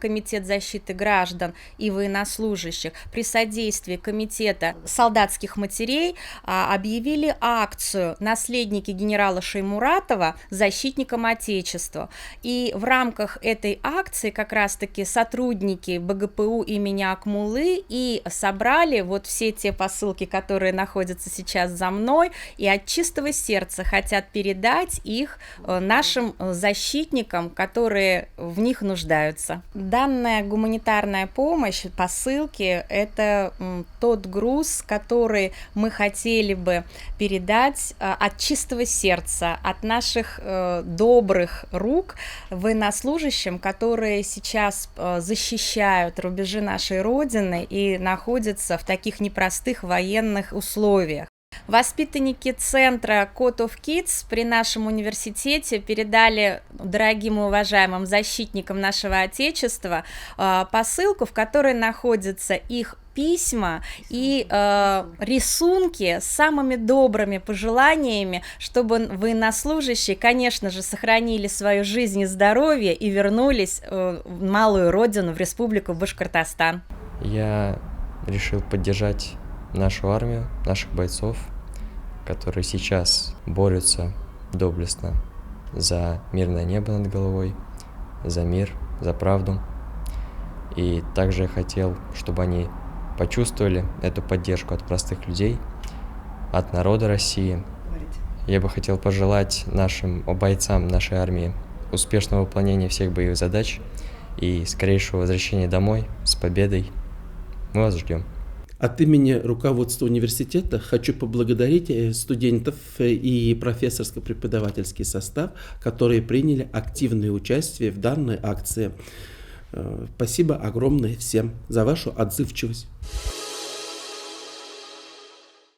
Комитет защиты граждан и военнослужащих, при содействии Комитета солдатских матерей объявили акцию «Наследники генерала Шаймуратова защитникам Отечества». И в рамках этой акции как раз-таки сотрудники БГПУ имени Акмуллы и собрали вот все те посылки, которые находятся сейчас за мной, и от чистого сердца хотят передать их нашим защитникам, которые в них нуждаются. Данная гуманитарная помощь, посылки – это тот груз, который мы хотели бы передать от чистого сердца, от наших добрых рук военнослужащим, которые сейчас защищают рубежи нашей Родины и находятся в таких непростых военных условиях. Воспитанники центра Code of Kids при нашем университете передали дорогим и уважаемым защитникам нашего Отечества посылку, в которой находятся их письма и рисунки с самыми добрыми пожеланиями, чтобы военнослужащие, конечно же, сохранили свою жизнь и здоровье и вернулись в малую родину, в республику Башкортостан. Я решил поддержать нашу армию, наших бойцов, которые сейчас борются доблестно за мирное небо над головой, за мир, за правду. И также я хотел, чтобы они почувствовали эту поддержку от простых людей, от народа России. Я бы хотел пожелать нашим бойцам нашей армии успешного выполнения всех боевых задач и скорейшего возвращения домой с победой. Мы вас ждем. От имени руководства университета хочу поблагодарить студентов и профессорско-преподавательский состав, которые приняли активное участие в данной акции. Спасибо огромное всем за вашу отзывчивость.